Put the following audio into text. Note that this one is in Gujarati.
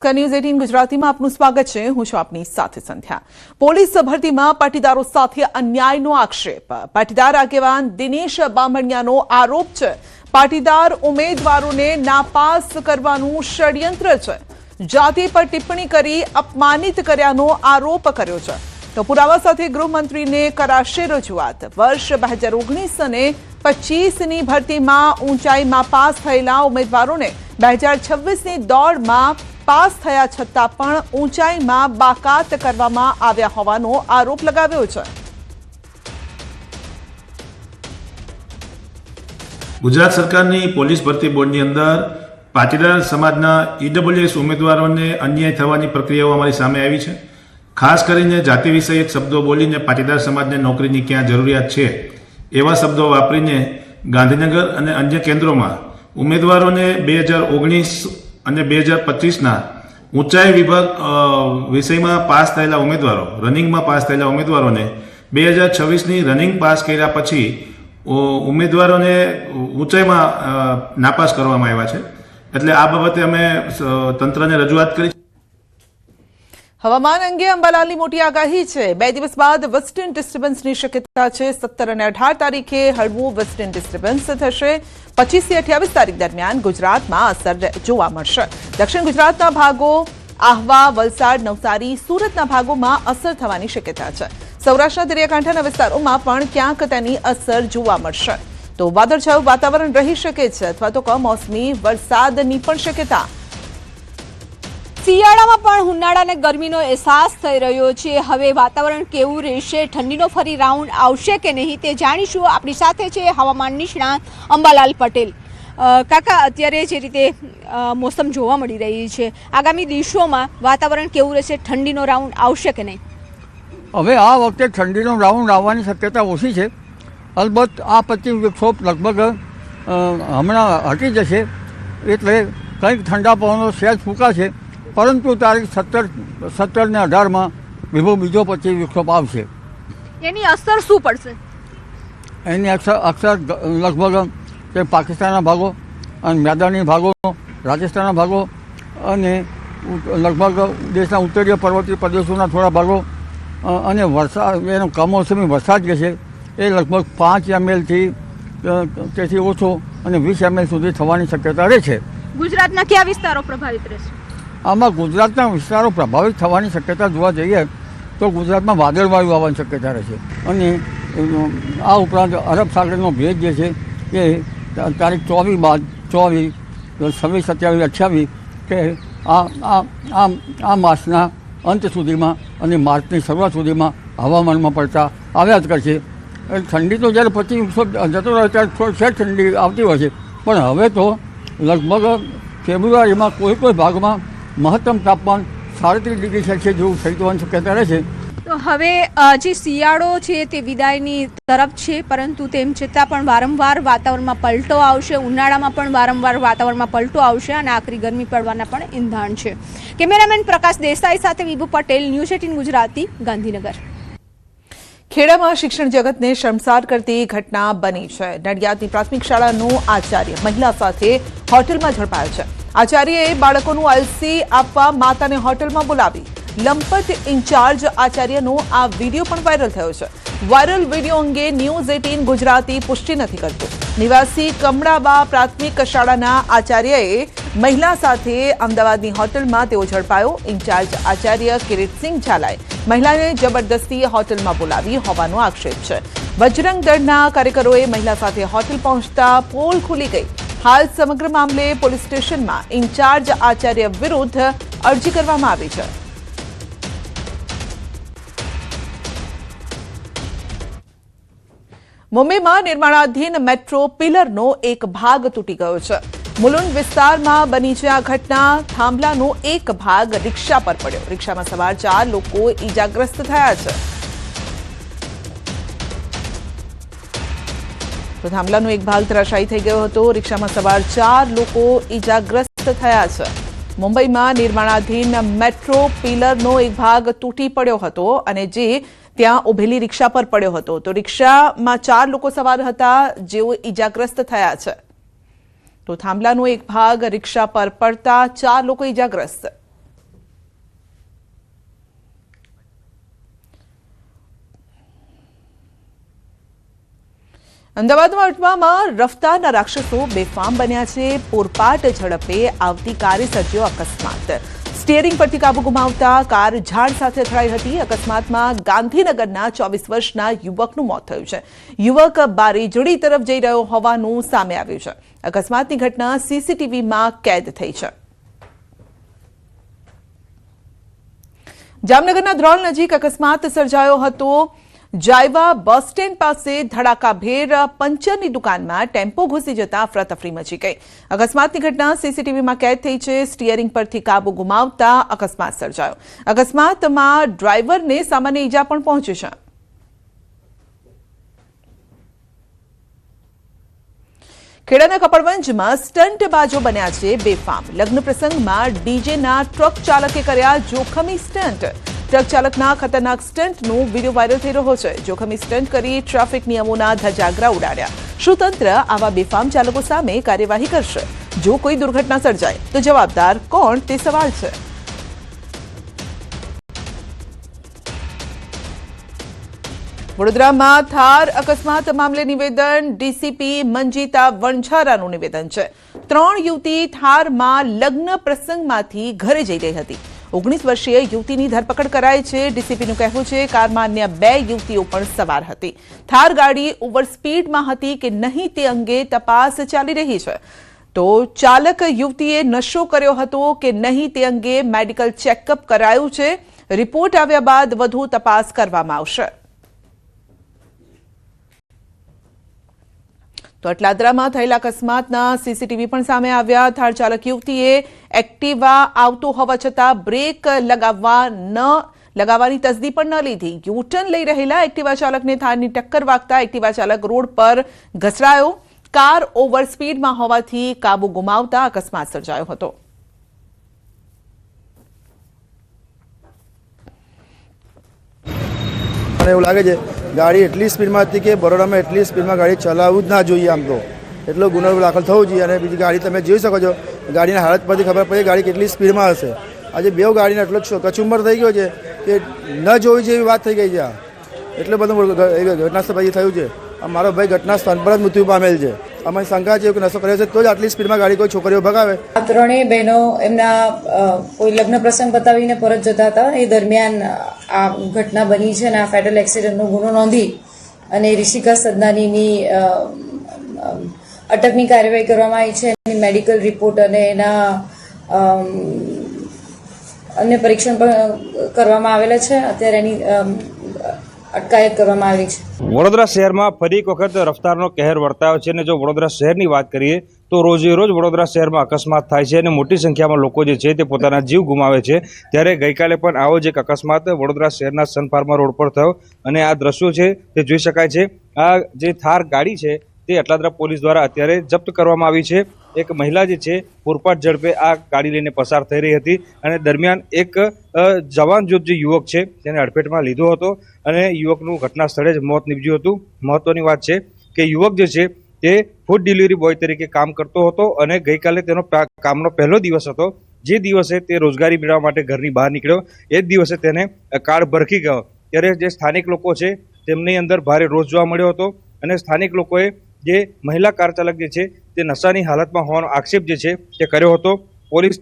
ન્યૂઝ 18 ગુજરાતીમાં આપનું સ્વાગત છે। હું છું આપની સાથે સંધ્યા। પોલીસ ભરતીમાં પાટીદારો સાથે અન્યાયનો આક્ષેપ। પાટીદાર આગેવાન દિનેશ બામણિયાનો આરોપ છે પાટીદાર ઉમેદવારોને નાપાસ કરવાનું ષડયંત્ર છે। જાતિ પર ટિપ્પણી કરી અપમાનિત કર્યાનો આરોપ કર્યો છે। તો પુરાવા સાથે ગૃહમંત્રીને કરાશે રજૂઆત। વર્ષ 2019 અને 25ની ભરતીમાં ઊંચાઈમાં પાસ થયેલા ઉમેદવારોને 2026ની દોડમાં પાસ થયા છતાં પણ ઊંચાઈમાં બાકાત કરવામાં આવ્યા હોવાનો આરોપ લગાવ્યો છે। ગુજરાત સરકારની પોલીસ ભરતી બોર્ડની અંદર પાટીદાર સમાજના ઈડબ્લ્યુએસ ઉમેદવારોને અન્યાય થવાની પ્રક્રિયાઓ અમારી સામે આવી છે। ખાસ કરીને જાતિ વિષયક શબ્દો બોલીને પાટીદાર સમાજને નોકરીની ક્યાં જરૂરિયાત છે એવા શબ્દો વાપરીને ગાંધીનગર અને અન્ય કેન્દ્રોમાં ઉમેદવારોને 2019 અને 2025ના ઊંચાઈ વિભાગ વિષયમાં પાસ થયેલા ઉમેદવારો રનિંગમાં પાસ થયેલા ઉમેદવારોને 2026ની રનિંગ પાસ કર્યા પછી ઉમેદવારોને ઊંચાઈમાં નાપાસ કરવામાં આવ્યા છે। એટલે આ બાબતે અમે તંત્રને રજૂઆત કરી। હવામાન અંગે અંબાલાલની મોટી આગાહી છે। 2 દિવસ બાદ વેસ્ટર્ન ડિસ્ટર્બન્સની શક્યતા છે। 17 અને 18 તારીખે હળવું વેસ્ટર્ન ડિસ્ટર્બન્સ થશે। 25 થી 28 તારીખ દરમિયાન ગુજરાતમાં અસર જોવા મળશે। દક્ષિણ ગુજરાતના ભાગો આહવા, વલસાડ, નવસારી, સુરતના ભાગોમાં અસર થવાની શક્યતા છે। સૌરાષ્ટ્રના દરિયાકાંઠાના વિસ્તારોમાં પણ ક્યાંક તેની અસર જોવા મળશે। તો વાદળછાયું વાતાવરણ રહી શકે છે અથવા તો કમોસમી વરસાદની પણ શક્યતા। શિયાળામાં પણ ઉનાળા અને ગરમીનો અહેસાસ થઈ રહ્યો છે। હવે વાતાવરણ કેવું રહેશે, ઠંડીનો ફરી રાઉન્ડ આવશે કે નહીં તે જાણીશું। આપણી સાથે છે હવામાન નિષ્ણાત અંબાલાલ પટેલ। કાકા, અત્યારે જે રીતે મોસમ જોવા મળી રહી છે, આગામી દિવસોમાં વાતાવરણ કેવું રહેશે, ઠંડીનો રાઉન્ડ આવશે કે નહીં? હવે આ વખતે ઠંડીનો રાઉન્ડ આવવાની શક્યતા ઓછી છે। અલબત્ત આ પશ્ચિમ વિક્ષોભ લગભગ હમણાં હટી જશે, એટલે કંઈક ઠંડા પવનો સહેજ ફૂંકાશે, પરંતુ તારીખ 17 ને 18માં બીજો પશ્ચિમ વિક્ષોભ આવશે। એની અસર શું પડશે? એની અસર લગભગ તે પાકિસ્તાનના ભાગો અને મેદાની ભાગો, રાજસ્થાનના ભાગો અને લગભગ દેશના ઉત્તરીય પર્વતીય પ્રદેશોના થોડા ભાગો અને વરસાદ, એનો કમોસમી વરસાદ જે છે એ લગભગ 5 ml તેથી ઓછો અને 20 ml સુધી થવાની શક્યતા રહે છે। ગુજરાતના કયા વિસ્તારો પ્રભાવિત રહેશે? આમાં ગુજરાતના વિસ્તારો પ્રભાવિત થવાની શક્યતા જોવા જઈએ તો ગુજરાતમાં વાદળવાયુ આવવાની શક્યતા રહેશે અને આ ઉપરાંત અરબ સાગરનો ભેજ જે છે એ તારીખ 24 બાદ 24, 26, 27, 28 કે આ માસના અંત સુધીમાં અને માર્ચની શરૂઆત સુધીમાં હવામાનમાં પડતા આવ્યા જ કરશે। ઠંડી તો જ્યારે પશ્ચિમ વિક્ષોભ જતો રહે ત્યારે થોડી ઠંડી આવતી હોય છે, પણ હવે તો લગભગ ફેબ્રુઆરીમાં કોઈ ભાગમાં મહત્તમ તાપમાન 37 ડિગ્રી સેલ્સિયસ જેવું થઈ જવાની શક્યતા રહે છે। તો હવે જે શિયાળો છે તે વિદાયની તરફ છે, પરંતુ તેમ છતાં પણ વારંવાર વાતાવરણમાં પલટો આવશે। ઉનાળામાં પણ વારંવાર વાતાવરણમાં પલટો આવશે અને આખરી ગરમી પડવાના પણ ઇંધાણ છે। કેમેરામેન પ્રકાશ દેસાઈ સાથે વિભુ પટેલ, ન્યૂઝ 18 ગુજરાતી, ગાંધીનગર। ખેડામાં શિક્ષણ જગતને શર્મસાર કરતી ઘટના બની છે। નડિયાદની પ્રાથમિક શાળાનો આચાર્ય મહિલા સાથે હોટલમાં ઝડપાયો છે। આચાર્યએ બાળકોનું અલસી આપવા માતાને હોટલમાં બોલાવી। લંપટ ઇન્ચાર્જ આચાર્યનો આ વિડીયો પણ વાયરલ થયો છે। વાયરલ વિડીયો અંગે ન્યૂઝ 18 ગુજરાતી પુષ્ટિ નથી કરતું। નિવાસી કમળાબા પ્રાથમિક શાળાના આચાર્યએ મહિલા સાથે અમદાવાદની હોટલમાં તેઓ ઝડપાયો। ઇન્ચાર્જ આચાર્ય કિરીટસિંહ ઝાલાએ મહિલાને જબરદસ્તી હોટલમાં બોલાવી હોવાનો આક્ષેપ છે। બજરંગ દળના કાર્યકરોએ મહિલા સાથે હોટલ પહોંચતા પોલ ખુલી ગઈ। હાલ સમગ્ર મામલે પોલીસ સ્ટેશનમાં ઇન્ચાર્જ આચાર્ય વિરુદ્ધ અરજી કરવામાં આવી છે। મુંબઈમાં નિર્માણાધીન મેટ્રો પિલરનો એક ભાગ તૂટી ગયો છે। મુલુંડ વિસ્તારમાં બની છે આ ઘટના। થાંભલાનો એક ભાગ રિક્ષા પર પડ્યો। રિક્ષામાં સવાર 4 લોકો ઈજાગ્રસ્ત થયા છે। તો થાંભલાનો એક ભાગ ધરાશાયી થઈ ગયો હતો। રિક્ષામાં સવાર 4 લોકો ઈજાગ્રસ્ત થયા છે। મુંબઈમાં નિર્માણાધીન મેટ્રો પિલરનો એક ભાગ તૂટી પડ્યો હતો અને જે ત્યાં ઉભેલી રિક્ષા પર પડ્યો હતો। તો રિક્ષામાં 4 લોકો સવાર હતા જેઓ ઈજાગ્રસ્ત થયા છે। તો થાંભલાનો એક ભાગ રિક્ષા પર પડતા 4 લોકો ઈજાગ્રસ્ત। અમદાવાદમાં અટવામાં રફતારના રાક્ષસો બેફામ બન્યા છે. પૂરપાટ ઝડપે આવતી કારે સર્જ્યો અકસ્માત. સ્ટીયરિંગ પરથી કાબુ ગુમાવતા કાર ઝાડ સાથે અથડાઈ હતી. અકસ્માતમાં ગાંધીનગરના 24 વર્ષના યુવકનું મોત થયું છે. યુવક બારેજડી તરફ જઈ રહ્યો હોવાનું સામે આવ્યું છે. અકસ્માતની ઘટના સીસીટીવીમાં કેદ થઈ છે. જામનગરના ધ્રોલ નજીક અકસ્માત સર્જાયો હતો. જાયવા બસ સ્ટેન્ડ પાસે ધડાકાભેર પંચરની દુકાનમાં ટેમ્પો ઘૂસી જતા અફરાતફરી મચી ગઈ. અકસ્માતની ઘટના સીસીટીવીમાં કેદ થઈ છે. સ્ટીયરિંગ પરથી કાબુ ગુમાવતા અકસ્માત સર્જાયો. અકસ્માતમાં ડ્રાઈવરને સામાન્ય ઈજા પણ પહોંચી છે. ખેડાના કપડવંજમાં સ્ટંટબાજો બન્યા છે બેફામ. લગ્ન પ્રસંગમાં ડીજેના ટ્રક ચાલકે કર્યા જોખમી સ્ટંટ. ટ્રક ચાલકના ખતરનાક સ્ટંટનો વિડીયો વાયરલ થઈ રહ્યો છે. જોખમી સ્ટંટ કરી ટ્રાફિક નિયમોના ધજાગરા ઉડાડ્યા. શું તંત્ર આવા બેફામ ચાલકો સામે કાર્યવાહી કરશે? જો કોઈ દુર્ઘટના સર્જાય તો જવાબદાર કોણ તે સવાલ છે. વડોદરામાં થાર અકસ્માત મામલે નિવેદન. ડીસીપી મંજીતા વણઝારાનું નિવેદન છે. 3 યુવતી થારમાં લગ્ન પ્રસંગમાંથી ઘરે જઈ રહી હતી. 19 વર્ષીય યુવતીની ધરપકડ કરાઈ છે. ડીસીપીનું કહેવું છે કારમાં અન્ય 2 યુવતીઓ પણ સવાર હતી. થાર ગાડી ઓવર સ્પીડમાં હતી કે નહીં તે અંગે તપાસ ચાલી રહી છે. તો ચાલક યુવતીએ નશો કર્યો હતો કે નહીં તે અંગે મેડિકલ ચેકઅપ કરાયું છે. રિપોર્ટ આવ્યા બાદ વધુ તપાસ કરવામાં આવશે. તો અટલાદરામાં થયેલા અકસ્માતના સીસીટીવી પણ સામે આવ્યા. થાર ચાલક યુવતીએ એક્ટિવા આવતો હોવા છતાં બ્રેક લગાવવાની તસદી પણ ન લીધી. યુટર્ન લઈ રહેલા એક્ટિવા ચાલકને થારની ટક્કર વાગતા એક્ટિવા ચાલક રોડ પર ઘસરાયો. કાર ઓવર સ્પીડમાં હોવાથી કાબુ ગુમાવતા અકસ્માત સર્જાયો હતો. મને એવું લાગે છે ગાડી એટલી સ્પીડમાં હતી કે બરોડામાં એટલી સ્પીડમાં ગાડી ચલાવવું જ ના જોઈએ. આમ તો એટલો ગુનો દાખલ થવો જોઈએ. અને બીજી ગાડી તમે જોઈ શકો છો ગાડીના હાલત પરથી ખબર પડે ગાડી કેટલી સ્પીડમાં હશે. આજે 2 ગાડીને એટલો કચુંબર થઈ ગયો છે કે ન જોવી જેવી વાત થઈ ગઈ છે. એટલે બધું ઘટના સ્થળ પછી થયું છે. મારો ભાઈ ઘટના સ્થળ પર જ મૃત્યુ પામેલ છે. અમારી શંકા છે કે નશો કર્યો છે તો જ આટલી સ્પીડમાં ગાડી કોઈ છોકરીઓ ભગાવે. આ 3 બહેનો એમના કોઈ લગ્ન પ્રસંગ પતાવીને પરત જતા હતા. એ દરમિયાન આ ઘટના બની છે અને આ ફેટલ એક્સિડન્ટનો ગુનો નોંધી અને રિષિકા સદનાનીની અટકની કાર્યવાહી કરવામાં આવી છે. એની મેડિકલ રિપોર્ટ અને એના અન્ય પરીક્ષણ પણ કરવામાં આવેલા છે. અત્યારે એની અટકાયત કરવામાં આવી છે. વડોદરા શહેરમાં ફરી એક વખત રફતારનો કહેર વર્તાયો છે. અને જો વડોદરા શહેરની વાત કરીએ તો રોજે રોજ વડોદરા શહેરમાં અકસ્માત થાય છે અને મોટી સંખ્યામાં લોકો જે છે તે પોતાના જીવ ગુમાવે છે. ત્યારે ગઈકાલે પણ આવો જ એક અકસ્માત વડોદરા શહેરના સન ફાર્મા રોડ પર થયો અને આ દ્રશ્યો છે તે જોઈ શકાય છે. આ જે થાર ગાડી છે તે અટલાદરા પોલીસ દ્વારા અત્યારે જપ્ત કરવામાં આવી છે. એક મહિલા જે છે પૂરપાટ ઝડપે આ ગાડી લઈને પસાર થઈ રહી હતી અને દરમિયાન એક જવાન જે યુવક છે તેને અડફેટમાં લીધો હતો અને યુવકનું ઘટના સ્થળે જ મોત નીપજ્યું હતું. મહત્વની વાત છે કે યુવક જે છે તે ફૂડ ડિલિવરી બોય તરીકે કામ કરતો હતો અને ગઈકાલે તેનો કામનો પહેલો દિવસ હતો. જે દિવસે તે રોજગારી મેળવવા માટે ઘરની બહાર નીકળ્યો એ જ દિવસે તેને કાર્ડ ભરખી ગયો. ત્યારે જે સ્થાનિક લોકો છે તેમની અંદર ભારે રોષ જોવા મળ્યો હતો અને સ્થાનિક લોકોએ જે મહિલા કાર ચાલક જે છે તે નશાની હાલતમાં હોવાનો આક્ષેપ જે છે તે કર્યો હતો. પોલીસ